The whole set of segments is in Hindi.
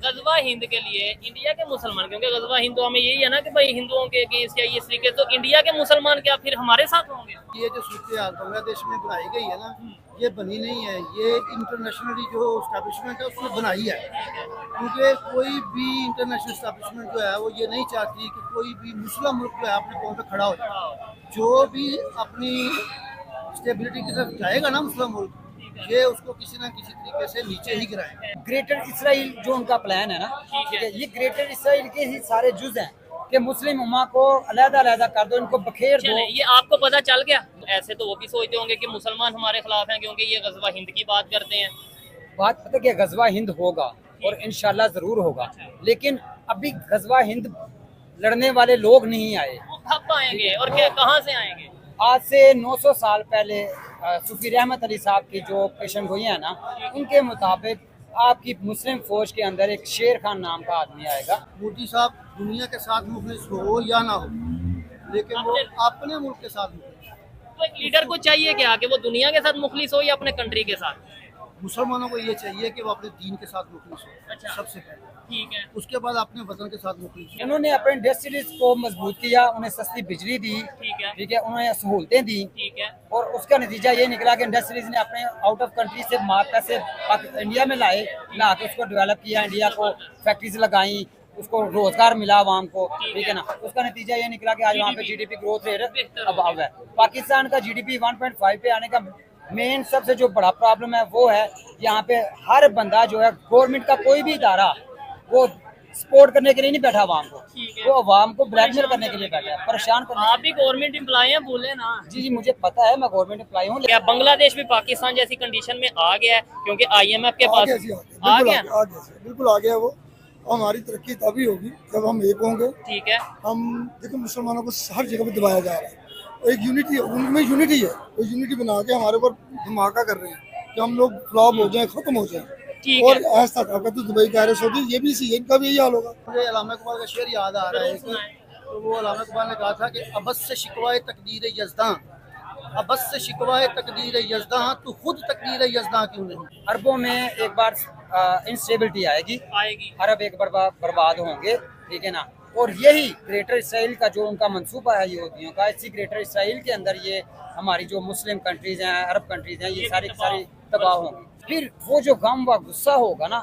गजवा हिंद के लिए इंडिया के मुसलमान, क्योंकि गजवा हिंद तो हमें यही है ना कि भाई हिंदुओं के अगेंस्ट या इस तरीके, तो इंडिया के मुसलमान क्या फिर हमारे साथ होंगे? ये जो सूरत बांग्लादेश में बनाई गई है ना, ये बनी नहीं है, ये इंटरनेशनली जो स्टैब्लिशमेंट है उसने बनाई है। क्योंकि कोई भी इंटरनेशनल स्टैब्लिशमेंट जो है वो ये नहीं चाहती कि कोई भी मुस्लिम मुल्क जो है अपने पाँव पे खड़ा हो जाए। जो भी अपनी स्टेबिलिटी की तरफ जाएगा ना मुस्लिम मुल्क, ये उसको किसी ना किसी तरीके से नीचे ही गिराएंगे। ग्रेटर इसराइल जो उनका प्लान है ना, ठीक है, ये ग्रेटर इसराइल के ही सारे जुज हैं कि मुस्लिम उम्मा को अलग-अलग कर दो, इनको बखेर दो। ये आपको पता चल गया? ऐसे तो वो भी सोचते होंगे कि मुसलमान हमारे खिलाफ हैं क्योंकि ये गजवा हिंद की बात करते हैं। बात पता कि गजवा हिंद होगा और इंशाल्लाह जरूर होगा, लेकिन अभी गजवा हिंद लड़ने वाले लोग नहीं आए। वो कब आएंगे और क्या कहाँ से आएंगे? आज से 900 साल पहले सूफी रहमत अली साहब की जो पेशन गोई है ना, उनके मुताबिक आपकी मुस्लिम फौज के अंदर एक शेर खान नाम का आदमी आएगा। मोदी साहब दुनिया के साथ मुखलिस हो या ना हो, लेकिन वो अपने मुल्क के साथ मुखलिस। तो एक लीडर को चाहिए क्या कि वो दुनिया के साथ मुखलिस हो या अपने कंट्री के साथ? मुसलमानों को ये चाहिए कि वो अपने दीन के साथ मुखलिस हो। अच्छा। सबसे पहले ठीक है। उसके बाद अपने वतन के साथ मुखलिस हो। उन्होंने अपने इंडस्ट्रीज को मजबूत किया, उन्हें सस्ती बिजली दी, ठीक है। ठीक है, उन्हें सहूलतें दी, ठीक है। और उसका नतीजा ये निकला कि इंडस्ट्रीज ने अपने आउट ऑफ कंट्री से पैसे इंडिया में लाए, ला के उसको डेवलप किया, इंडिया को फैक्ट्रीज लगाई, उसको रोजगार मिला आवाम को, ठीक है ना। उसका नतीजा ये निकला कि आज वहाँ पे जीडीपी ग्रोथ रेट अब है। पाकिस्तान का जीडीपी 1.5 पे आने का मेन सबसे जो बड़ा प्रॉब्लम है वो है यहाँ पे हर बंदा जो है, गवर्नमेंट का कोई भी इदारा वो सपोर्ट करने के लिए नहीं बैठा आवाम को, वो आवाम को ब्लैकमेल करने के लिए बैठा है, परेशान करने। आप भी गवर्नमेंट एम्प्लॉय हैं, बोले ना। जी मुझे पता है, मैं गवर्नमेंट एम्प्लॉय हूँ। क्या बांग्लादेश भी पाकिस्तान जैसी कंडीशन में आ गया है? क्योंकि IMF के पास आ गया, बिल्कुल आ गया वो। हमारी तरक्की तभी होगी जब हम एक होंगे। ठीक है। हम देखो मुसलमानों को हर जगह पे दबाया जा रहा है, एक यूनिटी है, उनमें यूनिटी है, वो यूनिटी बना के हमारे ऊपर धमाका कर रहे हैं कि हम लोग फ्लॉप हो जाए, खत्म हो जाए। और ऐसा अगर तो दुबई कह रहे सऊदी, ये भी सी इनका भी यही हाल होगा। मुझे अल्लामा इकबाल का शेर याद आ रहा है तो वो अल्लामा इकबाल ने कहा था कि अबस से शिकवाए तकदीर यज़दां, अबस से शिकवाए तकदीर यज़दां, तू खुद तकदीर यज़दां क्यों नहीं। अरबों में एक बार इंस्टेबिलिटी आएगी, अरब एक बार बर्बाद होंगे, ठीक है ना। और यही ग्रेटर इसराइल का जो उनका मंसूबा है यहूदियों का, इसी ग्रेटर इसराइल के अंदर ये हमारी जो मुस्लिम कंट्रीज हैं, अरब कंट्रीज हैं, ये सारी सारी तबाह होंगी। फिर वो जो गम व गुस्सा होगा ना,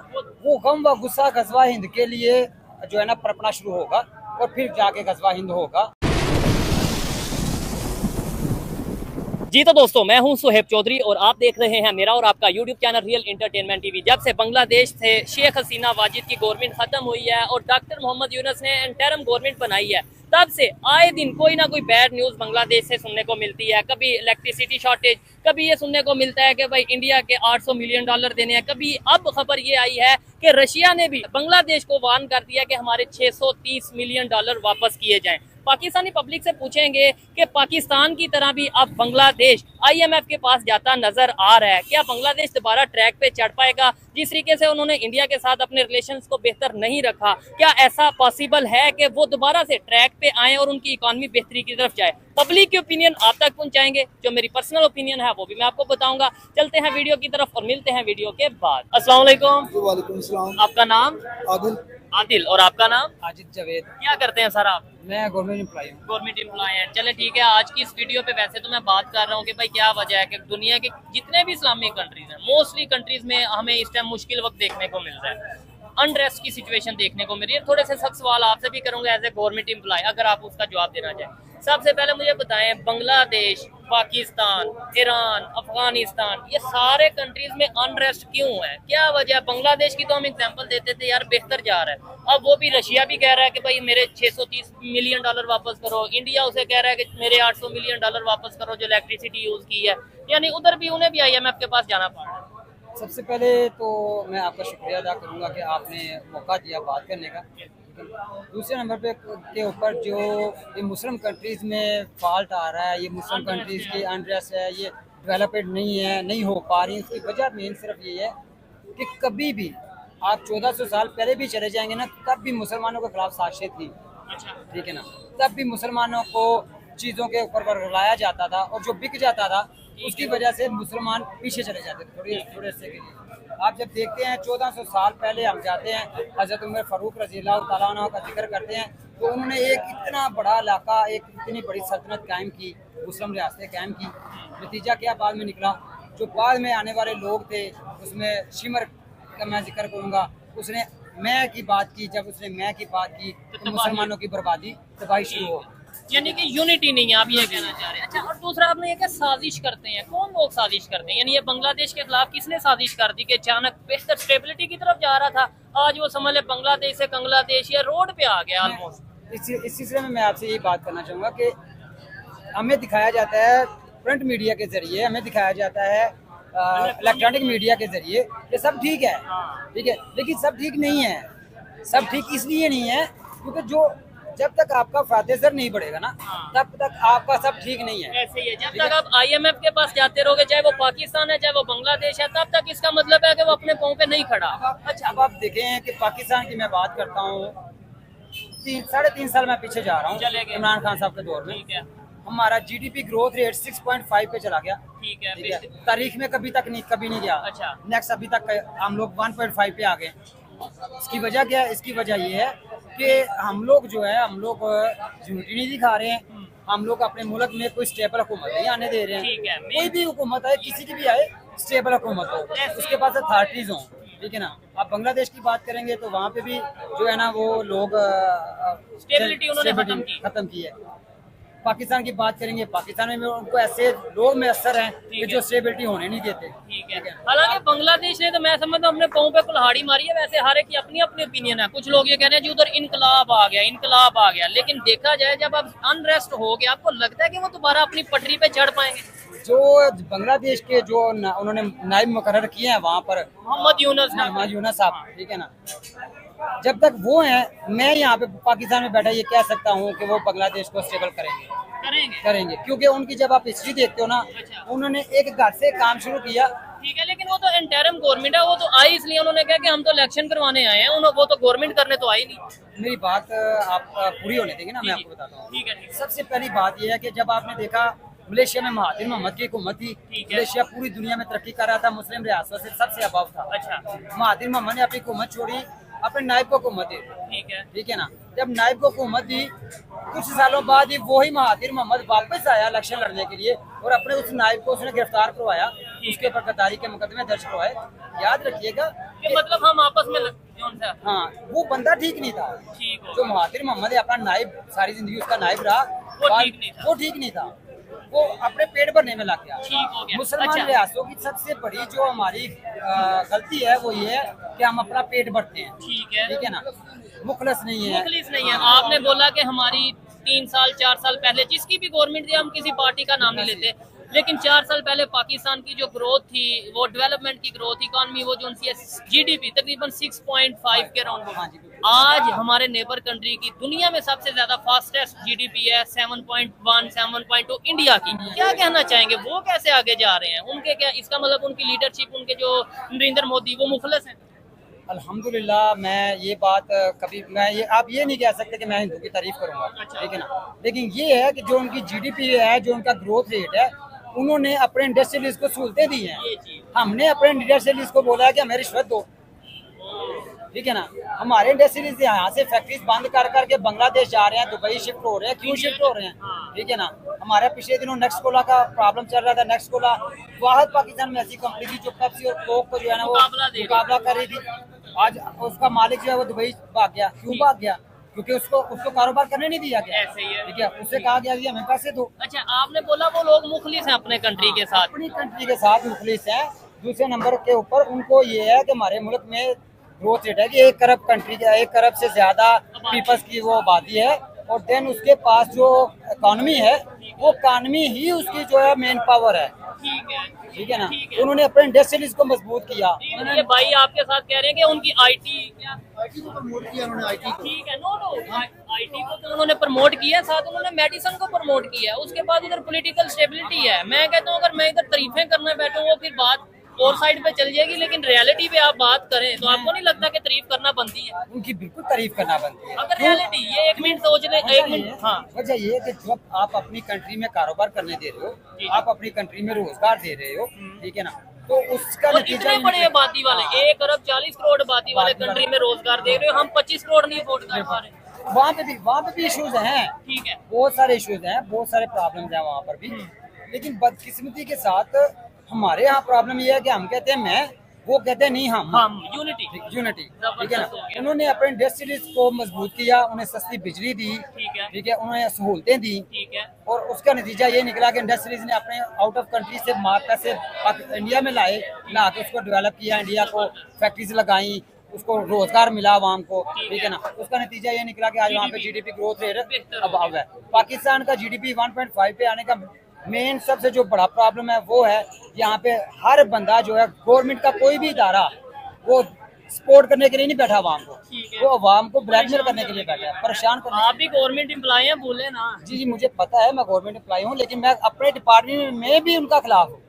वो गम व गुस्सा गजवा हिंद के लिए जो है ना पनपना शुरू होगा, और फिर जाके गजवा हिंद होगा। जी तो दोस्तों, मैं हूं सुहेब चौधरी और आप देख रहे हैं मेरा और आपका YouTube channel real entertainment TV. जब से बांग्लादेश से शेख हसीना वाजिद की गवर्नमेंट खत्म हुई है और डॉक्टर मोहम्मद यूनुस ने इंटरिम गवर्नमेंट बनाई है, तब से आए दिन कोई ना कोई बैड न्यूज़ बांग्लादेश से सुनने को मिलती है। कभी इलेक्ट्रिसिटी शॉर्टेज, कभी ये सुनने को मिलता है कि भाई इंडिया के $800 मिलियन देने हैं, कभी अब खबर ये आई है कि रशिया ने भी बांग्लादेश को वार्न कर दिया कि हमारे $630 मिलियन वापस किए जाएं। पाकिस्तानी पब्लिक से पूछेंगे कि पाकिस्तान की तरह भी अब बांग्लादेश IMF के पास जाता नजर आ रहा है, क्या बांग्लादेश दोबारा ट्रैक पे चढ़ पाएगा? जिस तरीके से उन्होंने इंडिया के साथ अपने रिलेशंस को बेहतर नहीं रखा, क्या ऐसा पॉसिबल है कि वो दोबारा से ट्रैक पे आए और उनकी इकॉनमी बेहतरी की तरफ जाए? पब्लिक की ओपिनियन आप तक पहुंचाएंगे, जो मेरी पर्सनल ओपिनियन है वो भी मैं आपको बताऊंगा। चलते हैं वीडियो की तरफ और मिलते हैं वीडियो के बाद। अस्सलाम वालेकुम। वालेकुम सलाम। आपका नाम? आदिल। आदिल। और आपका नाम? आजिद जावेद। क्या करते हैं सर आप? मैं गवर्नमेंट एम्प्लॉय हूँ। गवर्नमेंट एम्प्लॉय हैं। चले ठीक है, आज की इस वीडियो पे वैसे तो मैं बात कर रहा हूँ कि भाई क्या वजह है कि दुनिया के जितने भी इस्लामिक कंट्रीज हैं, मोस्टली कंट्रीज में हमें इस टाइम मुश्किल वक्त देखने को मिल रहा है, अनरेस्ट की सिचुएशन देखने को मिल रही है। थोड़े से सख्त सवाल आपसे भी करूंगा एज ए गवर्नमेंट एम्प्लॉय, अगर आप उसका जवाब देना चाहें। सबसे पहले मुझे बताएं, बांग्लादेश, पाकिस्तान, ईरान, अफगानिस्तान, ये सारे कंट्रीज में अनरेस्ट क्यों है? क्या वजह है? बांग्लादेश की तो हम एग्जांपल देते थे यार, बेहतर जा रहा है, अब वो भी रशिया भी कह रहा है कि भाई मेरे $630 मिलियन वापस करो, इंडिया उसे कह रहा है कि मेरे $800 मिलियन वापस करो जो इलेक्ट्रिसिटी यूज की है, यानी उधर भी उन्हें भी IMF के पास जाना पड़ रहा है। सबसे पहले तो मैं आपका शुक्रिया अदा करूंगा कि आपने मौका दिया बात करने का। दूसरे नंबर पे के ऊपर जो ये मुस्लिम कंट्रीज़ में फॉल्ट आ रहा है, ये मुस्लिम कंट्रीज़ की अनरेस्ट है, ये डेवलपमेंट नहीं है, नहीं हो पा रही, इसकी वजह मेन सिर्फ ये है कि कभी भी आप 1400 साल पहले भी चले जाएंगे ना, तब भी मुसलमानों के खिलाफ साजिश थी, ठीक है ना। तब भी मुसलमानों को चीज़ों के ऊपर वर्गलाया जाता था और जो बिक जाता था उसकी वजह से मुसलमान पीछे चले जाते थे थोड़े से के लिए। आप जब देखते हैं 1400 साल पहले हम जाते हैं, हजरत उमर फारूक रज़ी अल्लाह तआला अन्हु का जिक्र करते हैं, तो उन्होंने एक इतना बड़ा इलाका, एक इतनी बड़ी सल्तनत कायम की, मुस्लिम रियासतें कायम की। नतीजा क्या बाद में निकला, जो बाद में आने वाले लोग थे उसमें शिमर का मैं जिक्र करूँगा, उसने मैं की बात की, जब उसने मैं की बात की तो मुसलमानों की बर्बादी तबाही शुरू हो। यानी कि यूनिटी नहीं है, आप ये कहना चाह रहे हैं। अच्छा, और दूसरा आपने ये क्या साजिश करते हैं, कौन लोग साजिश करते हैं? यानी ये बांग्लादेश के खिलाफ किसने साजिश कर दी कि अचानक बेहतर स्टेबिलिटी की तरफ जा रहा था, आज वो समझ ले बांग्लादेश से बांग्लादेश या रोड पे आ गया ऑलमोस्ट। इस सिलसिले में मैं आपसे ये बात करना चाहूँगा कि हमें दिखाया जाता है प्रिंट मीडिया के जरिए, हमें दिखाया जाता है इलेक्ट्रॉनिक मीडिया के जरिए कि सब ठीक है, ठीक है, लेकिन सब ठीक नहीं है। सब ठीक इसलिए नहीं है क्योंकि जो जब तक आपका फातेसर नहीं बढ़ेगा ना, तब तक आपका सब ठीक नहीं है। ऐसे ही है, जब तक आप IMF के पास जाते रहोगे, चाहे वो पाकिस्तान है चाहे वो बांग्लादेश है, तब तक इसका मतलब है कि वो अपने पाँव पे नहीं खड़ा। अच्छा, अब आप देखें कि पाकिस्तान की मैं बात करता हूँ, 3.5 साल मैं पीछे जा रहा हूँ इमरान खान साहब के दौर में, ठीक है, हमारा GDP ग्रोथ रेट 6.5 पे चला गया। ठीक है, ठीक है, तारीख में कभी नहीं गया। अच्छा, नेक्स्ट अभी तक हम लोग 1.5 पे आ गए। इसकी वजह क्या है? इसकी वजह ये है कि हम लोग जो है, हम लोग यूनिटी नहीं दिखा रहे हैं, हम लोग अपने मुल्क में कोई स्टेबल हुकूमत नहीं आने दे रहे हैं। कोई भी हुकूमत आए, किसी की भी आए, स्टेबल हुकूमत हो, उसके पास अथॉरिटीज हों, ठीक है ना। आप बांग्लादेश की बात करेंगे तो वहाँ पे भी जो है ना वो लोग स्टेबिलिटी उन्होंने खत्म की है। पाकिस्तान की बात करेंगे, पाकिस्तान में उनको ऐसे लोग मैसर हैं कि जो स्टेबिलिटी होने नहीं देते। ठीक है, हालांकि बांग्लादेश ने तो मैं समझता हूँ अपने पाँव पे कुल्हाड़ी मारी है। वैसे हर एक की अपनी अपनी ओपिनियन है। कुछ लोग ये कह रहे हैं जी उधर इनकलाब आ गया, इनकलाब आ गया, लेकिन देखा जाए जब अब अनरेस्ट हो गया, आपको लगता है कि वो दोबारा अपनी पटरी पे चढ़ पाएंगे? जो बांग्लादेश के जो उन्होंने नायब मुकर्रर किए हैं वहाँ पर, मोहम्मद यूनुस साहब, ठीक है ना, जब तक वो हैं, मैं यहाँ पे पाकिस्तान में बैठा ये कह सकता हूँ कि वो बांग्लादेश को स्टेबल करेंगे, क्योंकि उनकी जब आप हिस्ट्री देखते हो ना, उन्होंने एक घर से काम शुरू किया। ठीक है, लेकिन वो तो इंटरिम गवर्नमेंट है, वो तो आई इसलिए उन्होंने कहा कि हम तो इलेक्शन करवाने आए हैं, वो तो गवर्नमेंट करने तो आई नहीं। मेरी बात आप पूरी होने देंगे ना, मैं आपको बताता हूँ। ठीक है, सबसे पहली बात यह है कि जब आपने देखा मलेशिया में महातिर मोहम्मद की हुकूमत थी, मलेशिया पूरी दुनिया में तरक्की कर रहा था, मुस्लिम रियासतों से सबसे अबाव था। अच्छा, महातिर मोहम्मद ने अपनी हुकूमत छोड़ी, अपने नायब को हुकूमत दी। ठीक है ना, जब नायब को हुकूमत दी, कुछ सालों बाद ही वही महातिर मोहम्मद वापस आया इलेक्शन लड़ने के लिए, और अपने उस नायब को उसने गिरफ्तार करवाया, उसके ऊपर गद्दारी के मुकदमे दर्ज करवाए। याद रखिएगा कि मतलब हम आपस में हाँ, वो बंदा ठीक नहीं था। जो महातिर मोहम्मद है, अपना नायब, सारी जिंदगी उसका नायब रहा, वो ठीक नहीं था, वो अपने पेट भरने में लग गया। मुसलमान रियासतों की सबसे बड़ी जो हमारी गलती है वो ये है कि हम अपना पेट भरते हैं। ठीक है ना, मुखलिस नहीं है। आपने बोला कि हमारी 3 साल 4 साल पहले जिसकी भी गवर्नमेंट थी, हम किसी पार्टी का नाम नहीं लेते, लेकिन 4 साल पहले पाकिस्तान की जो ग्रोथ थी, वो डेवलपमेंट की ग्रोथ, इकॉनमी, वो जो उनकी GDP तकरीबन 6.5 के अराउंड, आज हमारे नेबर कंट्री की दुनिया में सबसे ज्यादा फास्टेस्ट GDP है 7.1 7.2 इंडिया की। क्या कहना चाहेंगे, वो कैसे आगे जा रहे हैं? उनके क्या, इसका मतलब उनकी लीडरशिप, उनके जो नरेंद्र मोदी, वो मुखलिस हैं? अल्हम्दुलिल्लाह, मैं ये बात कभी आप ये नहीं कह सकते कि मैं हिंदू की तारीफ करूंगा। ठीक है ना, लेकिन ये है कि जो उनकी GDP है, जो उनका ग्रोथ रेट है, उन्होंने अपने इंडस्ट्रियलिस्ट को सहूलतें दी हैं। हमने अपने इंडस्ट्रियलिस्ट को बोला है कि हमें रिश्वत दो। ठीक है ना, हमारे इंडस्ट्रियलिस्ट यहाँ से फैक्ट्रीज बंद कर करके बांग्लादेश जा रहे हैं, दुबई शिफ्ट हो रहे हैं। क्यों शिफ्ट हो रहे हैं? ठीक है ना, हमारे पिछले दिनों नेक्स्ट कोला का प्रॉब्लम चल रहा था। नेक्स्ट कोला वाहिद पाकिस्तान में ऐसी कंपनी थी जो पेप्सी और कोक को जो है ना वो मुकाबला कर रही थी। आज उसका मालिक जो है वो दुबई भाग गया। क्यों भाग गया? क्योंकि उसको कारोबार करने नहीं दिया गया। ठीक है, उससे कहा गया कि हमें पैसे दो। अच्छा, आपने बोला वो लोग मुखलिस हैं अपने कंट्री के साथ, अपनी कंट्री के साथ मुखलिस हैं। दूसरे नंबर के ऊपर उनको ये है कि हमारे मुल्क में ग्रोथ रेट है कि 1 खरब कंट्री का 1 खरब से ज्यादा पीपल्स की वो आबादी है, और देन उसके पास जो इकॉनमी है, वो इकॉनमी ही उसकी जो है मेन पावर है। ठीक है ना, उन्होंने अपने इंडस्ट्रियलिस्ट को मजबूत किया। ये भाई आपके साथ कह रहे हैं कि उनकी IT को प्रमोट किया उन्होंने, IT को। ठीक है, IT को तो उन्होंने प्रमोट किया, साथ उन्होंने मेडिसिन को प्रमोट किया। उसके बाद इधर पॉलिटिकल स्टेबिलिटी है। मैं कहता हूँ अगर मैं इधर तारीफें करने बैठूँ, वो फिर बात और साइड पे चल जाएगी, लेकिन रियलिटी पे आप बात करें तो आपको नहीं लगता कि तारीफ करना बनती है? उनकी बिल्कुल तारीफ करना बनती है। अगर रियलिटी, ये 1 मिनट सोच ले, 1 मिनट। हाँ, वजह ये है कि जब आप अपनी कंट्री में कारोबार करने दे रहे हो, आप अपनी कंट्री में रोजगार दे रहे हो, ठीक है ना, तो उसका और नतीजा इतने ये बड़े निकला। आबादी वाले हाँ। 1 अरब 40 करोड़ आबादी वाले आबादी कंट्री वाले। में रोजगार दे रहे हो, हम 25 करोड़ नहीं अफोर्ड कर पा रहे। वहाँ पे भी इश्यूज हैं, ठीक है। बहुत सारे इश्यूज हैं, बहुत सारे प्रॉब्लम्स हैं वहाँ पर भी। लेकिन बदकिस्मती के साथ हमारे यहाँ प्रॉब्लम ये है कि हम कहते हैं मैं, वो कहते हैं नहीं हम यूनिटी। यूनिटी, ठीक है जबरदस्त हो ना। गया। उन्होंने अपने इंडस्ट्रीज को मजबूत किया, उन्हें सस्ती बिजली दी, ठीक है। ठीक है, उन्हें सहूलतें दी, ठीक है। और उसका नतीजा ये निकला कि इंडस्ट्रीज ने अपने आउट ऑफ कंट्री से पैसे इंडिया में लाए, ला के उसको डेवलप किया, इंडिया को फैक्ट्रीज लगाई, उसको रोजगार मिला आवाम को, ठीक है ना। उसका नतीजा ये निकला कि आज वहाँ पे जीडीपी ग्रोथ रेट अब है। पाकिस्तान का जीडीपी 1.5 पे आने का मेन सबसे जो बड़ा प्रॉब्लम है वो है यहाँ पे हर बंदा जो है, गवर्नमेंट का कोई भी इदारा वो सपोर्ट करने के लिए नहीं बैठा आवाम को, ठीक है। वो आवाम को ब्लैकमेल करने के लिए बैठा है, परेशान करने आप भी गवर्नमेंट एम्प्लॉय हैं, बोले ना। जी मुझे पता है, मैं गवर्नमेंट एम्प्लॉय हूँ, लेकिन मैं अपने डिपार्टमेंट में भी उनका खिलाफ हूँ,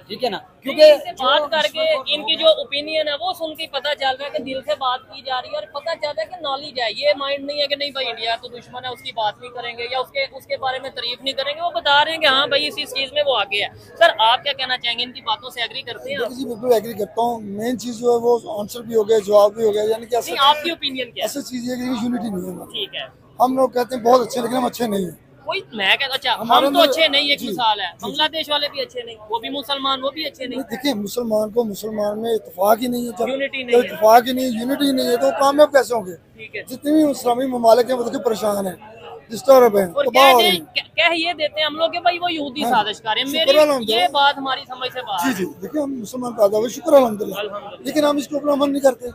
ठीक है ना। क्योंकि इनसे बात करके इनकी जो ओपिनियन है वो सुन के पता चल रहा है कि दिल से बात की जा रही है, और पता चल रहा है कि नॉलेज है। ये माइंड नहीं है कि नहीं भाई इंडिया तो दुश्मन है, उसकी बात नहीं करेंगे या उसके बारे में तारीफ नहीं करेंगे। वो बता रहे हैं कि हाँ भाई इस चीज में वो आगे है। सर आप क्या कहना चाहेंगे, इनकी बातों से एग्री करते हैं आप? जी बिल्कुल एग्री करता हूँ। मेन चीज जो है वो आंसर भी हो गया, जवाब भी हो गया, यानी कि नहीं, आपकी ओपिनियन क्या है? ऐसी चीज है कि यूनिटी नहीं है हमारी। ठीक है। हम लोग कहते हैं बहुत अच्छे, लेकिन हम अच्छे नहीं है। कोई मैं कहता अच्छा हमारे हम तो अंदर- अच्छे नहीं, एक जी, मिसाल है जी, बांग्लादेश वाले भी अच्छे नहीं, वो भी मुसलमान, वो भी अच्छे नहीं। देखिए मुसलमान को मुसलमान में इत्तेफाक ही नहीं है, जब यूनिटी नहीं है। इत्तेफाक ही नहीं, यूनिटी नहीं है तो वो कामयाब कैसे होंगे? ठीक है। जितने भी इस्लामी ममालिक हैं वो देखिए परेशान है, डिस्टर्ब है, और तबाह हो रहे हैं। कह ये देते हैं हम लोग कि भाई वो यहूदी हाँ, साजिशकार है। शुक्र मेरी अल्हम्दुलिल्लाह। ये बात हमारी समझ से बाहर जी है। जी, देखिए हम मुसलमान पैदा हुए, शुक्र अल्हम्दुलिल्लाह, अल्हम्दुलिल्लाह। लेकिन हम इसको अपना अमल नहीं करते।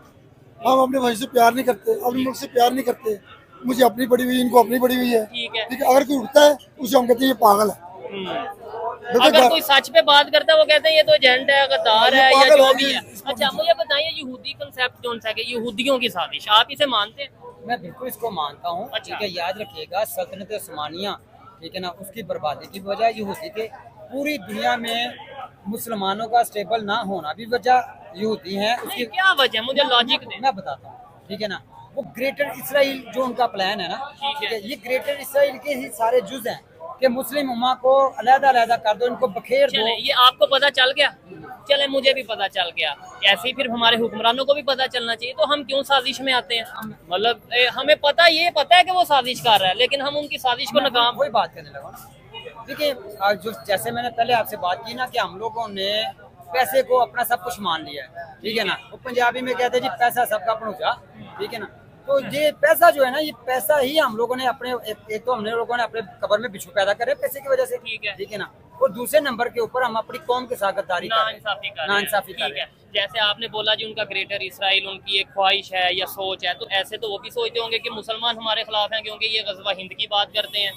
हम अपने भाई से प्यार नहीं करते, अपने मुल्क से प्यार नहीं करते। मुझे अपनी पड़ी हुई, इनको अपनी पड़ी हुई है, ठीक है। ठीक है। अगर कोई उठता है उसे हम कहते हैं ये पागल है। अगर कोई सच पे बात करता है वो कहते हैं ये तो एजेंट है, गद्दार है, या पागल जो है, भी ये है। इसको अच्छा मुझे बताइए यहूदी कंसेप्ट कौन सा है कि यहूदियों की साजिश, आप इसे मानते हैं? मैं बिल्कुल इसको मानता हूँ, अच्छा। ठीक है। याद रखिएगा सल्तनत उस्मानिया, ठीक है ना, उसकी बर्बादी की वजह यहूदी थे। पूरी दुनिया में मुसलमानों का स्टेबल ना होना भी वजह यहूदी है। उसकी क्या वजह है, मुझे लॉजिक दें। मैं बताता हूँ, ठीक है ना। वो ग्रेटर इसराइल जो उनका प्लान है ना, ठीक है, ये ग्रेटर इसराइल के ही सारे जुज हैं कि मुस्लिम उम्मा को अलग-अलग कर दो, इनको बखेर दो। चले ये आपको पता चल गया, चले मुझे भी पता चल गया, ऐसे ही फिर हमारे हुक्मरानों को भी पता चलना चाहिए। तो हम क्यों साजिश में आते हैं? मतलब हमें पता है कि वो साजिश कर रहा है, लेकिन हम उनकी साजिश को नाकाम। वही बात करने लगा ना। देखिए जो जैसे मैंने पहले आपसे बात की ना कि हम लोगों ने पैसे को अपना सब कुछ मान लिया है, ठीक है ना। वो पंजाबी में कहते हैं जी पैसा सबका पहुंचा, ठीक है ना। तो ये पैसा जो है ना, ये पैसा ही हम लोगों ने अपने एक तो हमने लोगों ने अपने कबर में बिच्छू पैदा करे पैसे की वजह से, ठीक है ना। और दूसरे नंबर के ऊपर हम अपनी कौम के साथ गद्दारी कर रहे हैं, नाइंसाफी कर रहे हैं। जैसे आपने बोला जी उनका ग्रेटर इसराइल उनकी एक ख्वाहिश है या सोच है, तो ऐसे तो वो भी सोचते होंगे कि मुसलमान हमारे खिलाफ हैं क्योंकि ये गजवा हिंद की बात करते हैं।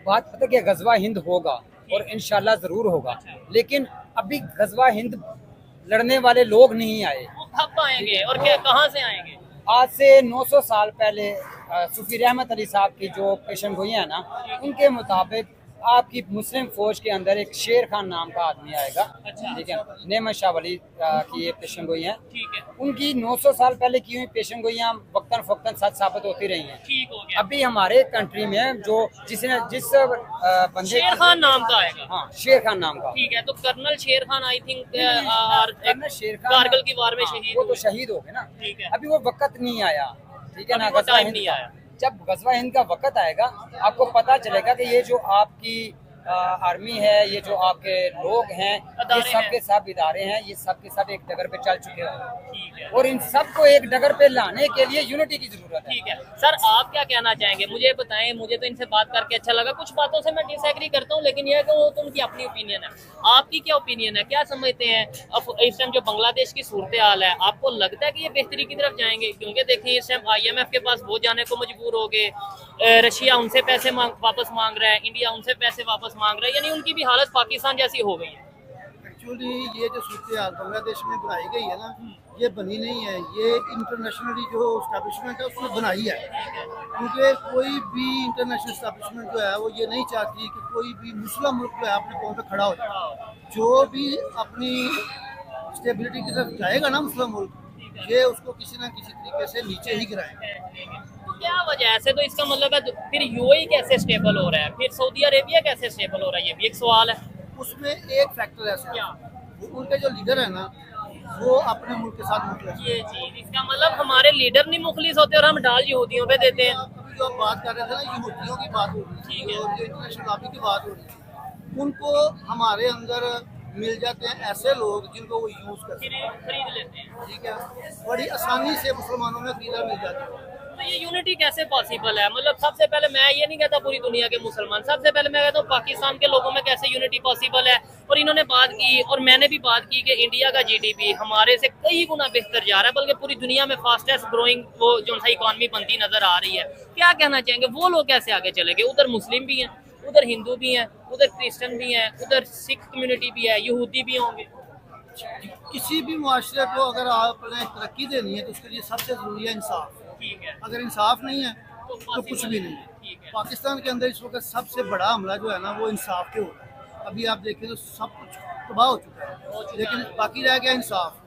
बात पता क्या, गजवा हिंद होगा और इंशाल्लाह जरूर होगा, लेकिन अभी गजवा हिंद लड़ने वाले लोग नहीं आए। वो कब आएंगे और क्या कहाँ से आएंगे? आज से 900 साल पहले सूफी रहमत अली साहब की जो पेशन गोई है ना, उनके मुताबिक आपकी मुस्लिम फौज के अंदर एक शेर खान नाम का आदमी आएगा, अच्छा। ठीक है। नेमत शाह वली की ये पेशन गोई है, ठीक है, उनकी 900 साल पहले की हुई पेशन गोइयाँ वक्तन फक्तन सच साबित होती रही हैं। ठीक हो गया। अभी हमारे कंट्री में जो जिस बंदे शेर खान नाम का आएगा, हाँ शेर खान नाम का, ठीक है। तो कर्नल शेर खान आई थिंक कर्नल शेर खान कारगिल की वार में शहीद वो तो हुए। शहीद हो गए ना, ठीक है। अभी वो वक्त नहीं आया, ठीक है ना। अभी वो गजवा टाइम हिंद नहीं का। आया। जब गजवा हिंद का वक्त आएगा आपको पता चलेगा कि ये जो आपकी आर्मी है, ये जो आपके लोग हैं, ये अदारे सब हैं। के सब इदारे हैं, ये सब के सब एक डगर पे चल चुके हैं, ठीक है, और इन सबको एक डगर पे लाने के लिए यूनिटी की जरूरत है। ठीक है। सर आप क्या कहना चाहेंगे, मुझे बताएं। मुझे तो इनसे बात करके अच्छा लगा, कुछ बातों से मैं डिसएग्री करता हूँ, लेकिन यह है कि वो तो उनकी अपनी ओपिनियन है। आपकी क्या ओपिनियन है, क्या समझते हैं अब इस टाइम जो बांग्लादेश की सूरत हाल है, आपको लगता है कि ये बेहतरी की तरफ जाएंगे? क्योंकि देखिए इस टाइम IMF के पास वो जाने को मजबूर हो गए, रशिया उनसे पैसे वापस मांग रहा है, इंडिया उनसे पैसे वापस मांग रहा है, यानी उनकी भी हालत पाकिस्तान जैसी हो गई है। एक्चुअली ये जो सूरत हाल बांग्लादेश में बनाई गई है ना, ये बनी नहीं है, ये इंटरनेशनली जो स्टैब्लिशमेंट है उसने बनाई है। क्योंकि कोई भी इंटरनेशनल स्टैब्लिशमेंट जो है वो ये नहीं चाहती कि कोई भी मुस्लिम मुल्क जो है अपने पाँव पे खड़ा हो जाए। जो भी अपनी स्टेबिलिटी की तरफ जाएगा ना मुस्लिम मुल्क, ये उसको किसी ना किसी तरीके से नीचे ही गिराएगा। तो क्या वजह है? ऐसे तो इसका मतलब है फिर UAE कैसे स्टेबल हो रहा है, फिर सऊदी अरेबिया कैसे स्टेबल हो रहा है, ये भी एक सवाल है। उसमें एक फैक्टर है सर, क्या? उनके जो लीडर है ना वो अपने मुल्क के साथ मुखलिस ये चीज, इसका मतलब हमारे लीडर नहीं मुखलिस होते और हम डाल यहूदियों पे देते हैं। अभी जो आप बात कर रहे थे ना यहूदियों की बात हो रही ठीक थी, है। जो इंटरनेशनल लॉबी की बात हो रही थी, उनको हमारे अंदर मिल जाते हैं ऐसे लोग जिनको वो यूज करते हैं, खरीद लेते हैं। ठीक है, बड़ी आसानी से मुसलमानों में खरीदा मिल जाता है। तो ये यूनिटी कैसे पॉसिबल है? मतलब सबसे पहले मैं ये नहीं कहता पूरी दुनिया के मुसलमान, सबसे पहले मैं कहता हूँ पाकिस्तान के लोगों में कैसे यूनिटी पॉसिबल है। और इन्होंने बात की और मैंने भी बात की कि इंडिया का जीडीपी हमारे से कई गुना बेहतर जा रहा है, बल्कि पूरी दुनिया में फास्टेस्ट ग्रोइंग वो जो सा इकॉनमी बनती नजर आ रही है। क्या कहना चाहेंगे, वो लोग कैसे आगे चलेंगे? उधर मुस्लिम भी हैं, उधर हिंदू भी हैं, उधर क्रिश्चियन भी हैं, उधर सिख कम्युनिटी भी है, यहूदी भी होंगे। किसी भी मुआशरे को अगर आपने तरक्की देनी है तो उसके लिए सबसे जरूरी है इंसाफ। ठीक है, अगर इंसाफ नहीं है तो कुछ भी नहीं ठीक है। है। पाकिस्तान के अंदर इस वक्त सबसे बड़ा हमला जो है ना वो इंसाफ के हो रहा है। अभी आप देखें तो सब कुछ तबाह हो चुका है, लेकिन बाकी रह गया इंसाफ।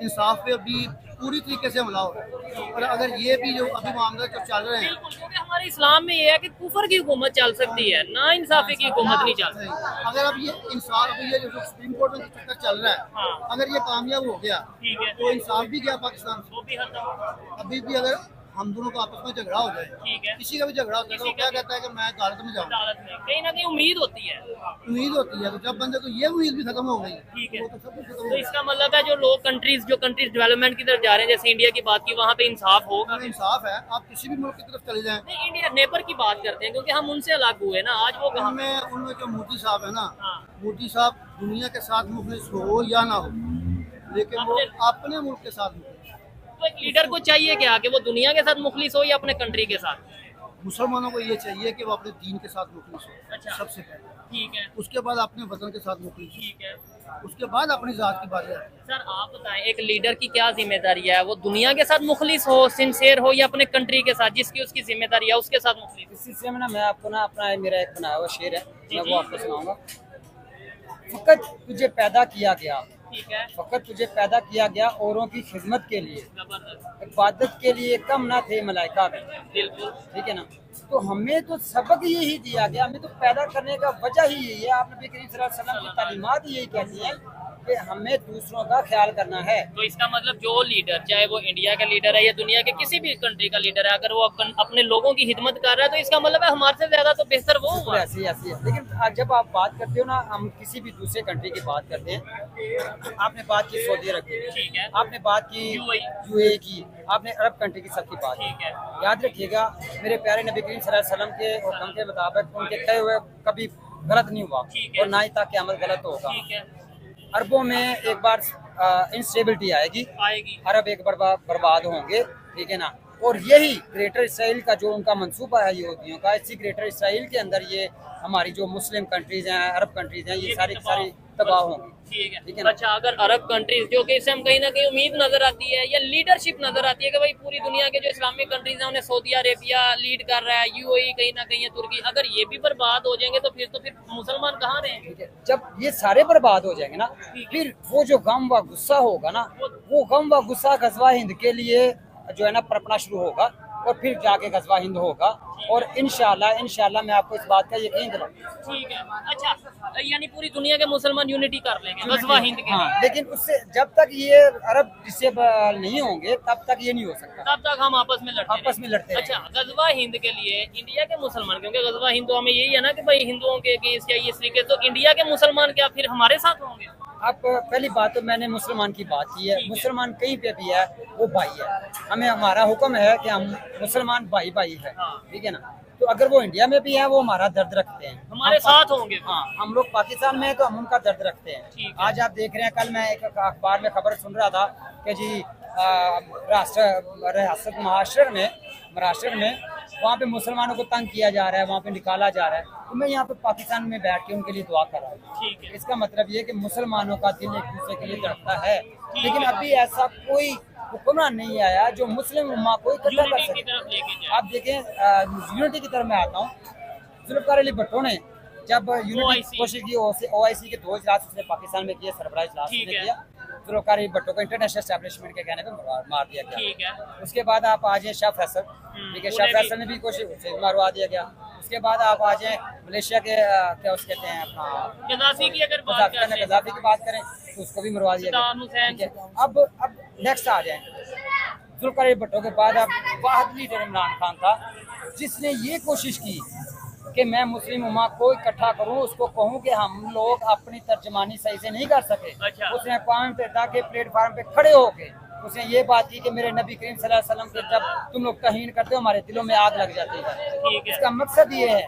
इंसाफ पे अभी पूरी तरीके से हमला हो रहा है। और अगर ये भी जो अभी मामले जो चल रहे हैं, बिल्कुल, क्योंकि हमारे इस्लाम में ये है कि कुफर की हुकूमत चल सकती है, ना इंसाफी की हुकूमत नहीं चल सकती। नहीं, अगर अब ये इंसाफ अभी ये जो सुप्रीम कोर्ट में चक्कर चल रहा है, हाँ। अगर ये कामयाब हो गया ठीक है, तो इंसाफ भी गया पाकिस्तान से। वो भी खत्म। अभी भी अगर हम दोनों का आपस में झगड़ा हो जाए, ठीक है, किसी का भी झगड़ा होता है तो वो क्या कहता है कि मैं अदालत में जाऊँ, अदालत में कहीं ना कहीं उम्मीद होती है। उम्मीद होती है। तो जब बंदे को ये उम्मीद भी खत्म हो गई, ठीक है। वो तो सब कुछ खत्म हो तो गया। इसका मतलब है जो लोग कंट्रीज डेवलपमेंट की तरफ जा रहे हैं, जैसे इंडिया की बात की, वहाँ पे इंसाफ होगा। अगर इंसाफ है, आप किसी भी मुल्क की तरफ चले जाएं, नहीं, इंडिया नेबर की बात करते हैं क्योंकि हम उनसे अलग हुए ना, आज वो कहाँ पे? उनमें जो मोदी साहब है ना, हाँ। मोदी साहब दुनिया के साथ मुखलिस हो या ना हो, लेकिन वो अपने मुल्क के साथ मुखलिस। तो एक लीडर को चाहिए क्या कि वो दुनिया के साथ मुखलिस हो या अपने कंट्री के साथ? मुसलमानों को ये चाहिए कि वो अपने दीन के साथ मुखलिस हो, अच्छा। सबसे पहले। ठीक है, उसके बाद अपने वतन के साथ मुखलिस ठीक है। हो, उसके बाद अपनी जात की बात आती है। सर आप बताएं, एक लीडर की क्या जिम्मेदारी है? वो दुनिया के साथ मुखलिस हो, सिंसेर हो, या अपने कंट्री के साथ जिसकी उसकी जिम्मेदारी है उसके साथ मुखलिस? इस सिलसिले में ना मैं आपको ना अपना मेरा एक बनाया हुआ शेर है, मैं वो आपको सुनाऊंगा। फकत तुझे पैदा किया गया, ठीक है, फकत तुझे पैदा किया गया औरों की खिदमत के लिए, जबरदस्त, इबादत के लिए कम ना थे मलाइका भी। बिल्कुल। ठीक है ना, तो हमें तो सबक यही दिया गया, हमें तो पैदा करने का वजह ही यही है। आप नबी करीम सल्लल्लाहु अलैहि वसल्लम की तालीमात यही कहती है कि हमें दूसरों का ख्याल करना है। तो इसका मतलब जो लीडर, चाहे वो इंडिया का लीडर है या दुनिया के किसी भी कंट्री का लीडर है, अगर वो अपने लोगों की खिदमत कर रहा है तो इसका मतलब है हमारे से ज्यादा तो बेहतर वो बिल्कुल हुआ। ऐसी ऐसी है। लेकिन जब आप बात करते हो ना, हम किसी भी दूसरे कंट्री की बात करते हैं, आपने बात की सऊदी अरब की, ठीक है, आपने बात की यूएई की, आपने अरब कंट्री की सबकी बात की। ठीक है, याद रखिएगा, मेरे प्यारे नबी करीम सल्लल्लाहु अलैहि वसल्लम के हुक्म के मुताबिक उनके तय हुए कभी गलत नहीं हुआ, ठीक है। और ना ही तक क़यामत गलत होगा। ठीक है, अरबों में एक बार इंस्टेबिलिटी आएगी, आएगी। अरब एक बर्बाद होंगे। ठीक है ना, और यही ग्रेटर इसराइल का जो उनका मंसूबा है यहूदियों का, इसी ग्रेटर इसराइल के अंदर ये हमारी जो मुस्लिम कंट्रीज हैं, अरब कंट्रीज हैं, ये सारी सारी तबाह होंगी। ठीक ठीक है है ना। अच्छा, अगर अरब कंट्रीज जो कि इससे हम कहीं ना कहीं उम्मीद नजर आती है या लीडरशिप नजर आती है कि भाई पूरी दुनिया के जो इस्लामिक कंट्रीज हैं उन्हें सऊदी अरेबिया लीड कर रहा है, यूएई कहीं ना कहीं है, तुर्की, अगर ये भी बर्बाद हो जाएंगे तो फिर मुसलमान कहाँ रहेंगे? ठीक है, जब ये सारे बर्बाद हो जाएंगे ना, फिर वो जो गम व गुस्सा होगा ना, वो गम व गुस्सा गजवा हिंद के लिए जो है ना पनपना शुरू होगा, और फिर जाके गजवा हिंद होगा। और इंशाल्लाह मैं आपको इस बात का यकीन दिलाऊंगा। ठीक है, अच्छा, यानी पूरी दुनिया के मुसलमान यूनिटी कर लेंगे गजवा हिंद के हाँ, लेकिन उससे जब तक ये अरब डिसेबल नहीं होंगे तब तक ये नहीं हो सकता। तब तक हम आपस में लड़ते रहेंगे। अच्छा, गजवा हिंद के लिए इंडिया के मुसलमान, क्योंकि गजवा हिंद तो हमें यही है ना कि भाई हिंदुओं के अगेंस्ट या इस तरीके, तो इंडिया के मुसलमान क्या फिर हमारे साथ होंगे? अब पहली बात तो मैंने मुसलमान की बात की है, मुसलमान कहीं पे भी है वो भाई है, हमें हमारा हुक्म है कि हम मुसलमान भाई भाई है। ठीक है ना, तो अगर वो इंडिया में भी है वो हमारा दर्द रखते हैं, हमारे साथ होंगे। हाँ, हम लोग पाकिस्तान में है तो हम उनका दर्द रखते हैं। आज आप देख रहे हैं, कल मैं एक अखबार में खबर सुन रहा था कि जी रियासत महाराष्ट्र में वहाँ पे मुसलमानों को तंग किया जा रहा है, वहाँ पे निकाला जा रहा है। तो मैं यहाँ पे पाकिस्तान में बैठ के उनके लिए दुआ कर रहा हूँ। इसका मतलब ये कि मुसलमानों का दिल एक दूसरे के लिए तड़पता है, लेकिन अभी ऐसा कोई हुक्मरान नहीं आया जो मुस्लिम उम्मा को इकट्ठा कर सके। आप देखें, यूनिटी की तरफ मैं आता हूँ। जुल्फ़िकार अली भुट्टो ने जब यूनिटी कोशिश की, OIC के 2 इजलास उसने पाकिस्तान में किए, सरबराह इजलास ने किया। जुल्फ़िकार अली भुट्टो को इंटरनेशनल एस्टेब्लिशमेंट के कहने पे मार दिया गया। उसके बाद आप आ जाए शाह फैसल, ठीक है, शाह फैसल ने भी कोशिश, उसे मरवा दिया गया। उसके बाद आप आ जाए मलेशिया के क्या उसके कहते हैं अपना गद्दाफी की अगर बात करें, गद्दाफी की बात करें तो उसको भी मरवा दिया सद्दाम हुसैन। ठीक है। अब नेक्स्ट आ जाए जुल्फकार भुट्टो के बाद अब वाहिद लीडर इमरान खान था जिसने ये कोशिश की कि मैं मुस्लिम उम्मा को इकट्ठा करूं, उसको कहूं कि हम लोग अपनी तर्जमानी सही से नहीं कर सके। अच्छा। उसने अक़वाम मुत्तहिदा के प्लेटफार्म पे खड़े होके उसने ये बात की कि मेरे नबी करीम सल्लल्लाहु अलैहि वसल्लम के जब तुम लोग तहीन करते हो हमारे दिलों में आग लग जाती है। ठीक है। इसका मकसद ये है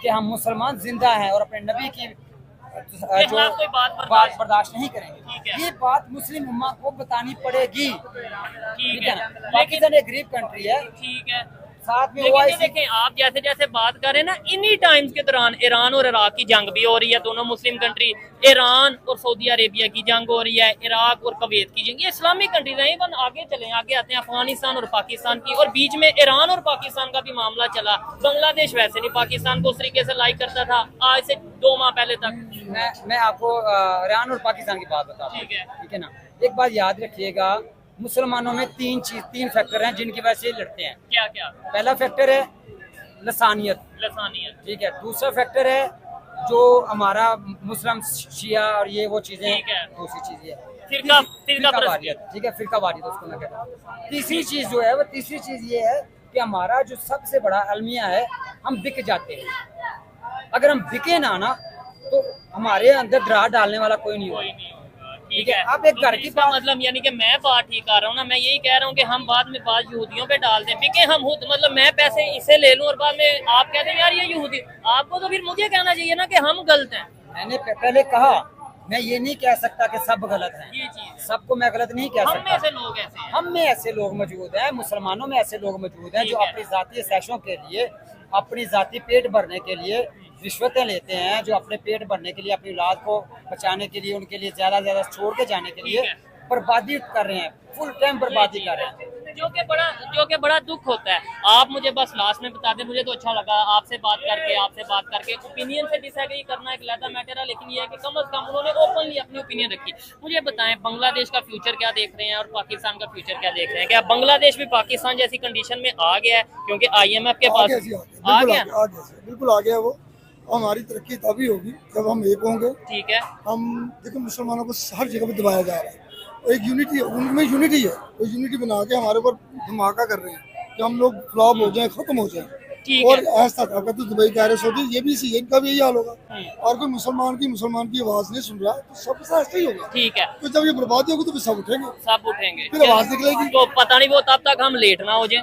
कि हम मुसलमान जिंदा हैं और अपने नबी की जो कोई बात बात बर्दाश्त नहीं ठीक करेंगे। है। ये बात मुस्लिम उम्मा को बतानी पड़ेगी। ठीक है है। ना। पाकिस्तान एक गरीब कंट्री है, ठीक है, साथ में लेकिन ये OIC देखें आप जैसे जैसे बात कर रहे हैं ना, इन्हीं टाइम्स के दौरान ईरान और इराक की जंग भी हो रही है, दोनों मुस्लिम कंट्री, ईरान और सऊदी अरेबिया की जंग हो रही है, इराक और कुवैत की जंग, ये इस्लामिक कंट्रीज हैं। इवन आगे चलें, आगे आते हैं अफगानिस्तान और पाकिस्तान की, और बीच में ईरान और पाकिस्तान का भी मामला चला। बांग्लादेश वैसे नहीं पाकिस्तान को उस तरीके से लाइक करता था आज से 2 माह पहले तक। मैं आपको ईरान और पाकिस्तान की बात बताता हूँ। ठीक है ना। एक बात याद रखिएगा, मुसलमानों में तीन फैक्टर हैं जिनकी वजह से लड़ते हैं। क्या क्या? पहला फैक्टर है लसानियत। ठीक है। दूसरा फैक्टर है जो हमारा मुस्लिम शिया और ये वो चीजें। ठीक है। दूसरी चीज ये फिरकावारियत। ठीक है, फिरकावारियत उसको मैं कहता हूँ। तीसरी चीज जो है वो तीसरी चीज ये है कि हमारा जो सबसे बड़ा अलमिया है, हम बिक जाते हैं। अगर हम बिके ना तो हमारे अंदर दरार डालने वाला कोई नहीं होगा। ठीक है। आप एक घर की इसका मतलब यानी कि मैं बात ठीक कर रहा हूँ ना, मैं यही कह रहा हूँ कि हम बाद में बात यहूदियों पे डाल दें, बिके हम खुद, मतलब मैं पैसे इसे ले लूं और बाद में आप कहते हैं यार ये यहूदी, आपको तो फिर मुझे कहना चाहिए ना कि हम गलत हैं। मैंने पहले कहा, मैं ये नहीं कह सकता कि सब गलत हैं, ये चीज सबको मैं गलत नहीं कह हम में सकता। से लोग ऐसे हैं। हम में ऐसे लोग मौजूद हैं, मुसलमानों में ऐसे लोग मौजूद हैं ठीक जो है। अपनी जाती सैशों के लिए, अपनी जाती पेट भरने के लिए रिश्वतें लेते हैं, जो अपने पेट भरने के लिए, अपनी औलाद को बचाने के लिए, उनके लिए ज्यादा ज्यादा छोड़ के जाने के लिए ठीक है। बर्बादी कर रहे हैं, फुल टाइम बर्बादी कर रहे हैं। जो कि बड़ा दुख होता है। आप मुझे बस लास्ट में बता दें, मुझे तो अच्छा लगा आपसे बात करके ओपिनियन से डिसएग्री करना एक अलग मैटर है, लेकिन ये है कि कम से कम उन्होंने ओपनली अपनी ओपिनियन रखी। मुझे बताएं बांग्लादेश का फ्यूचर क्या देख रहे हैं और पाकिस्तान का फ्यूचर क्या देख रहे हैं? क्या बांग्लादेश भी पाकिस्तान जैसी कंडीशन में आ गया है? क्योंकि IMF के पास आ गया, बिल्कुल आ गया वो। हमारी तरक्की तभी होगी जब हम एक होंगे। ठीक है। हम देखो मुसलमानों को हर जगह पे दबाया जा रहा है, एक यूनिटी है, उनमें यूनिटी है, वो यूनिटी बना के हमारे ऊपर धमाका कर रहे हैं कि हम लोग फ्लॉप हो जाएं, खत्म हो जाएं। ठीक और है। ऐसा था तो दुबई कह रहे सऊदी, ये भी इनका भी यही हाल होगा। और कोई मुसलमान की आवाज नहीं सुन रहा तो सब ऐसा ही होगा। ठीक है। तो जब ये बर्बादी होगी तो फिर सब उठेंगे, फिर चलो, आवाज निकलेगी। तो पता नहीं वो तब तक हम लेट ना हो जाए।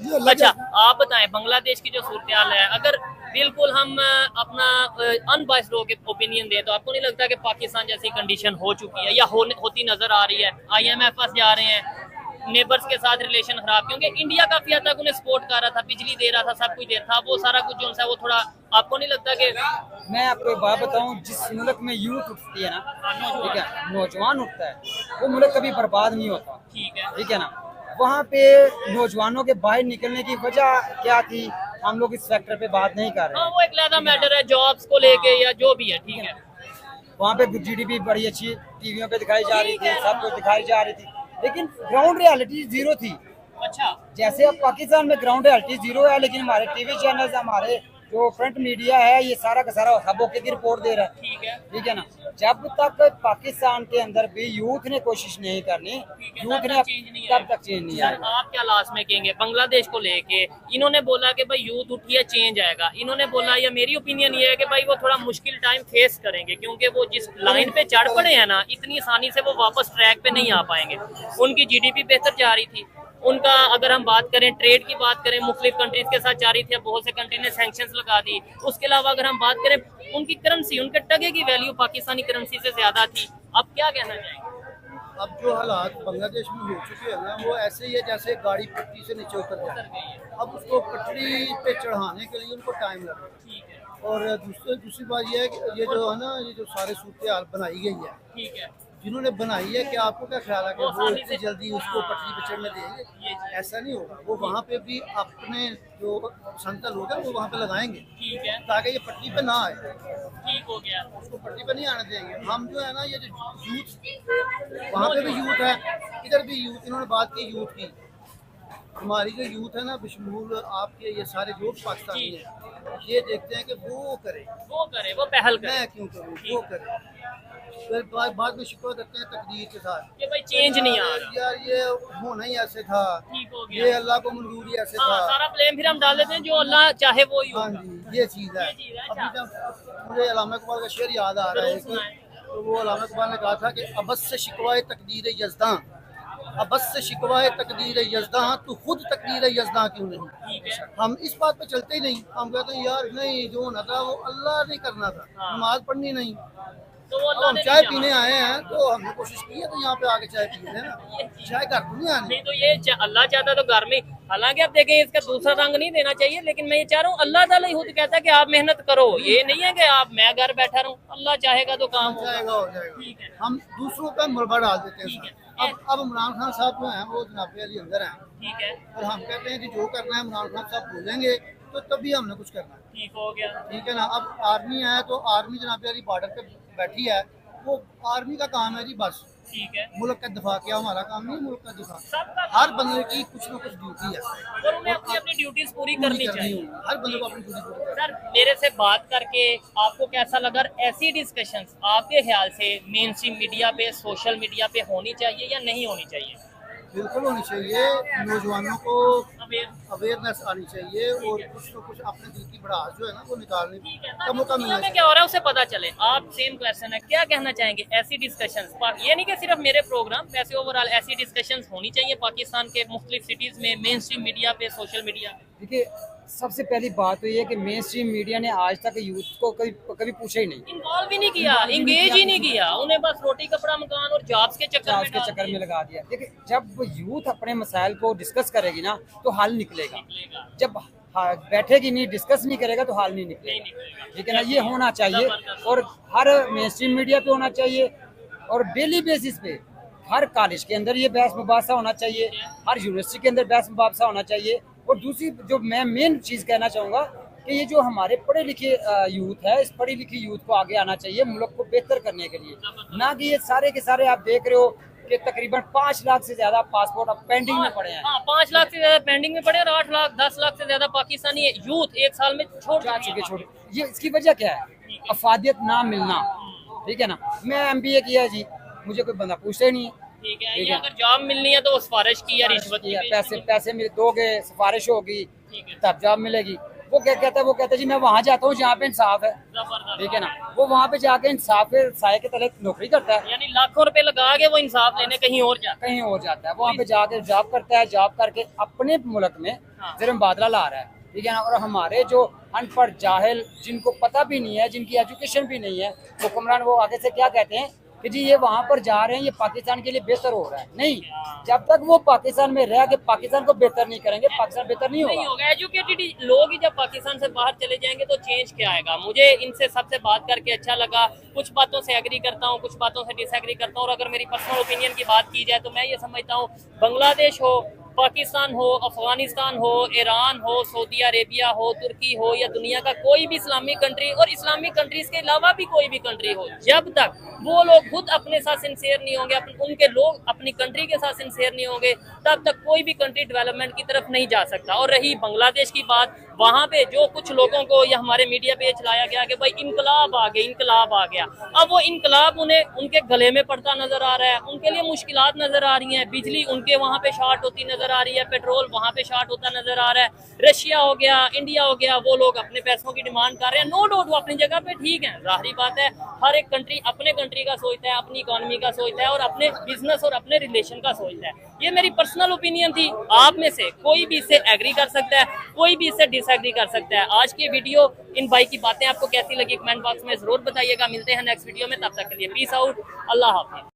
ये अल्लाह अच्छा, का- आप बताएं बांग्लादेश की जो सूरत हाल है, अगर बिल्कुल हम अपना अनबाइस्ड ओपिनियन दें तो आपको नहीं लगता कि पाकिस्तान जैसी कंडीशन हो चुकी है या होती नजर आ रही है? IMF पास जा रहे हैं, नेबर्स के साथ रिलेशन खराब, क्योंकि इंडिया काफी हद तक उन्हें सपोर्ट कर रहा था, बिजली दे रहा था, सब कुछ दे रहा था, वो सारा कुछ जो है वो थोड़ा, आपको नहीं लगता कि मैं आपको एक बात बताऊं, जिस मुल्क में यूथ उठती है ना, ठीक है, नौजवान उठता है, वो मुल्क कभी बर्बाद नहीं होता। ठीक है ना। वहाँ पे नौजवानों के बाहर निकलने की वजह क्या थी, हम लोग इस फैक्टर पे बात नहीं कर रहे हाँ, हैं। वो एक अलग मैटर है जॉब्स को लेके या जो भी है। ठीक है। वहाँ पे GDP बड़ी अच्छी टीवियों पे दिखाई जा रही थी, सब कुछ दिखाई जा रही थी, लेकिन ग्राउंड रियलिटी जीरो थी। अच्छा। जैसे अब पाकिस्तान में ग्राउंड रियलिटी जीरो है, लेकिन हमारे टीवी चैनल्स, हमारे जो फ्रंट मीडिया है, ये सारा का सारा हबोके की रिपोर्ट दे रहा है। ठीक है। ठीक है ना। जब तक पाकिस्तान के अंदर भी यूथ ने कोशिश नहीं करनी, यूथ ने तब तक चेंज नहीं सर, आएगा। आप क्या लास्ट में कहेंगे बांग्लादेश को लेके? इन्होंने बोला कि भाई यूथ उठी है, चेंज आएगा। इन्होंने बोला, या मेरी ओपिनियन ये है कि भाई वो थोड़ा मुश्किल टाइम फेस करेंगे, क्योंकि वो जिस लाइन पे चढ़ पड़े हैं ना, इतनी आसानी से वो वापस ट्रैक पे नहीं आ पाएंगे। उनकी GDP बेहतर जा रही थी, उनका अगर हम बात करें ट्रेड की बात करें, मुख्तलिफ कंट्रीज के साथ जा रही थी, बहुत से कंट्री ने सैंक्शंस लगा दी। उसके अलावा अगर हम बात करें उनकी करेंसी, उनके टके की वैल्यू पाकिस्तानी करेंसी से ज्यादा थी। अब क्या कहना चाहेंगे? अब जो हालात बांग्लादेश में हो चुके हैं ना, वो ऐसे ही है जैसे गाड़ी पटरी से नीचे उतर जाए। अब उसको पटरी पे चढ़ाने के लिए उनको टाइम लगा। ठीक है। और दूसरी बात ये है कि ये जो है ना, ये जो सारे सूरत हाल बनाई गई है, ठीक है। जिन्होंने बनाई है, क्या आपको क्या ख्याल है कि वो वो आसानी इतनी से- जल्दी उसको पटरी पे चढ़ने देंगे? ऐसा नहीं होगा। वो वहाँ पे भी अपने जो संता लोग हैं वो वहाँ पे लगाएंगे ठीक है। ताकि ये पटरी पे ना आए। ठीक हो गया। उसको पटरी पे नहीं आने देंगे हम। जो है ना, ये जो यूथ, वहाँ पे भी यूथ है, इधर भी यूथ, इन्होंने बात की यूथ की। हमारी जो यूथ है ना, बिशमूल आपके ये सारे लोग पाकिस्तानी हैं, ये देखते हैं कि वो करे, वो पहल करे, मैं क्यों करूँ, वो करे। फिर बाद में शिकवा करते हैं तकदीर के साथ कि भाई चेंज नहीं आ रहा, यार ये होना ही ऐसे था, ठीक हो ये गया। अल्लाह को मंजूर ही ऐसे हाँ, था। सारा ब्लेम फिर हम डाल देते हैं जो अल्लाह चाहे वो ही हाँ होगा। जी, ये चीज़ है। चीज़ है, अभी जब मुझे अल्लामा इकबाल का शेर याद आ रहा है जरूर सुनाएं। तो वो अल्लामा इकबाल ने कहा था कि अबस से शिकवाए तकदीर यज़दां, अबस से शिकवाए तकदीर यज़दां, तू खुद तकदीर यज़दां क्यों नहीं। ठीक है, हम इस बात पे चलते ही नहीं, हम कहते हैं यार नहीं जो होना था वो अल्लाह ने करना था, हाँ। नमाज पढ़नी नहीं। तो वो अब अल्लाह हम ने चाय नहीं पीने चाहा। आए हैं तो हमने कोशिश की है तो यहाँ पे आके चाय पी लेना, चाय घर तो नहीं आनी। नहीं तो ये अल्लाह चाहता तो घर में, हालांकि आप देखें इसका दूसरा रंग नहीं देना चाहिए, लेकिन मैं ये चाह रहा हूँ अल्लाह ताला ही खुद कहता है कि आप मेहनत करो, ये नहीं है कि आप मैं घर बैठा रहूँ, अल्लाह चाहेगा तो काम होगा। जाएगा हो जाएगा। ठीक है, हम दूसरों पे मलबा डाल देते हैं ठीक है। साथ। अब इमरान खान साहब जो हैं वो जनाब अली अंदर हैं ठीक है, और हम कहते हैं कि जो करना है इमरान खान साहब बोलेंगे तो तभी हमने कुछ करना है, ठीक हो गया। ठीक है ना। अब आर्मी है तो आर्मी जनाब अली बॉर्डर पे बैठी है, वो आर्मी का काम है जी बस ठीक है, मुल्क का दिफा किया, हमारा काम नहीं मुल्क का दिफा। सबका हर बंदे की कुछ ना कुछ ड्यूटी है और उन्हें अपनी अपनी ड्यूटीज पूरी करनी चाहिए। होगी, हर बंदे को अपनी ड्यूटी पूरी करनी सर मेरे से बात करके आपको कैसा लगा? ऐसी डिस्कशंस आपके ख्याल से मेन स्ट्रीम मीडिया पे, सोशल मीडिया पे होनी चाहिए या नहीं होनी चाहिए? बिल्कुल होनी चाहिए। नौजवानों को अवेयर, अवेयरनेस आनी चाहिए और कुछ ना कुछ अपने दिल की भड़ास जो है ना वो निकालने ठीक है, का मौका दुनिया मिलना में चाहिए। क्या हो रहा है उसे पता चले। आप सेम क्वेश्चन है, क्या कहना चाहेंगे? ऐसी डिस्कशंस, ये नहीं कि सिर्फ मेरे प्रोग्राम, वैसे ओवरऑल ऐसी डिस्कशंस होनी चाहिए पाकिस्तान के मुख्तलिफ सिटीज में, मेन स्ट्रीम मीडिया पे, सोशल मीडिया पे। देखिए सबसे पहली बात तो ये है कि मेन स्ट्रीम मीडिया ने आज तक यूथ को कभी पूछा ही नहीं, इन्वॉल्व ही नहीं किया, एंगेज ही नहीं किया, उन्हें बस रोटी कपड़ा मकान और जॉब्स के चक्कर में उसके डाल चक्कर में दिया। लगा दिया। देखिए जब यूथ अपने मसाइल को डिस्कस करेगी ना तो हल निकलेगा, जब बैठेगी नहीं डिस्कस नहीं करेगा तो हल नहीं निकलेगा, ठीक है ना। ये होना चाहिए और हर मेन स्ट्रीम मीडिया पे होना चाहिए और डेली बेसिस पे हर कॉलेज के अंदर ये बहस मुबासा होना चाहिए, हर यूनिवर्सिटी के अंदर बहस मुबासा होना चाहिए। और दूसरी जो मैं मेन चीज़ कहना चाहूँगा कि ये जो हमारे पढ़े लिखे यूथ है, इस पढ़ी लिखी यूथ को आगे आना चाहिए मुल्क को बेहतर करने के लिए, ना कि ये सारे के सारे आप देख रहे हो कि तकरीबन 5 लाख से ज्यादा पासपोर्ट अब पेंडिंग में पड़े हैं। हाँ, 5 लाख से ज्यादा पेंडिंग में पड़े और 8 लाख 10 लाख से ज्यादा पाकिस्तानी यूथ एक साल में छोड़ जा चुके चुके हैं। छोटे, ये इसकी वजह क्या है? अफादियत ना मिलना, ठीक है ना। मैं MBA किया है जी, मुझे कोई बंदा पूछता ही नहीं है, ठीक है, ठीक ये है। अगर जॉब मिलनी है तो वो सिफारिश की या रिश्वत की पैसे पैसे मिल दोगे, सिफारिश होगी ठीक है, तब जॉब मिलेगी। वो क्या कहता है, वो कहता है जी मैं वहाँ जाता हूँ जहाँ पे इंसाफ है, जबरदस्त। ठीक है ना। वो वहाँ पे जाके इंसाफ के साए के तले नौकरी करता है, यानी लाखों रुपए लगा के वो इंसाफ लेने कहीं और जाता कहीं और जाता है, वहाँ पे जाके जॉब करता है, जॉब करके अपने मुल्क में हाँ। ज़रा बादला ला रहा है, ठीक है ना। और हमारे जो अनपढ़ जाहिल जिनको पता भी नहीं है, जिनकी एजुकेशन भी नहीं है, हुक्मरान वो आगे से क्या कहते हैं कि जी ये वहाँ पर जा रहे हैं, ये पाकिस्तान के लिए बेहतर हो रहा है। नहीं, जब तक वो पाकिस्तान में रह के पाकिस्तान को बेहतर नहीं करेंगे, पाकिस्तान बेहतर नहीं नहीं होगा। होगा। एजुकेटेड लोग ही जब पाकिस्तान से बाहर चले जाएंगे तो चेंज क्या आएगा? मुझे इनसे सबसे बात करके अच्छा लगा, कुछ बातों से एग्री करता हूँ, कुछ बातों से डिसएग्री करता हूँ। और अगर मेरी पर्सनल ओपिनियन की बात की जाए तो मैं ये समझता हूँ बांग्लादेश हो, पाकिस्तान हो, अफगानिस्तान हो, ईरान हो, सऊदी अरेबिया हो, तुर्की हो या दुनिया का कोई भी इस्लामिक कंट्री और इस्लामिक कंट्रीज के अलावा भी कोई भी कंट्री हो, जब तक वो लोग खुद अपने साथ सिंसियर नहीं होंगे, उनके लोग अपनी कंट्री के साथ सिंसियर नहीं होंगे, तब तक कोई भी कंट्री डेवलपमेंट की तरफ नहीं जा सकता। और रही बांग्लादेश की बात, वहाँ पे जो कुछ लोगों को या हमारे मीडिया पे चलाया गया कि भाई इनकलाब आ गया, इनकलाब आ गया, अब वो इनकलाब उन्हें उनके गले में पड़ता नजर आ रहा है, उनके लिए मुश्किलात नजर आ रही हैं, बिजली उनके वहाँ पे शॉर्ट होती नजर आ रही है, पेट्रोल वहाँ पे शॉर्ट होता नजर आ रहा है, रशिया हो गया, इंडिया हो गया, वो लोग अपने पैसों की डिमांड कर रहे हैं। नो डाउट वो अपनी जगह पे ठीक है, जाहिर बात है, हर एक कंट्री अपने कंट्री का सोचता है, अपनी इकोनॉमी का सोचता है और अपने बिजनेस और अपने रिलेशन का सोचता है। ये मेरी पर्सनल ओपिनियन थी, आप में से कोई भी इससे एग्री कर सकता है, कोई भी इससे डिसएग्री कर सकता है। आज की वीडियो इन भाई की बातें आपको कैसी लगी कमेंट बॉक्स में जरूर बताइएगा। मिलते हैं नेक्स्ट वीडियो में, तब तक के लिए पीस आउट, अल्लाह हाफिज़।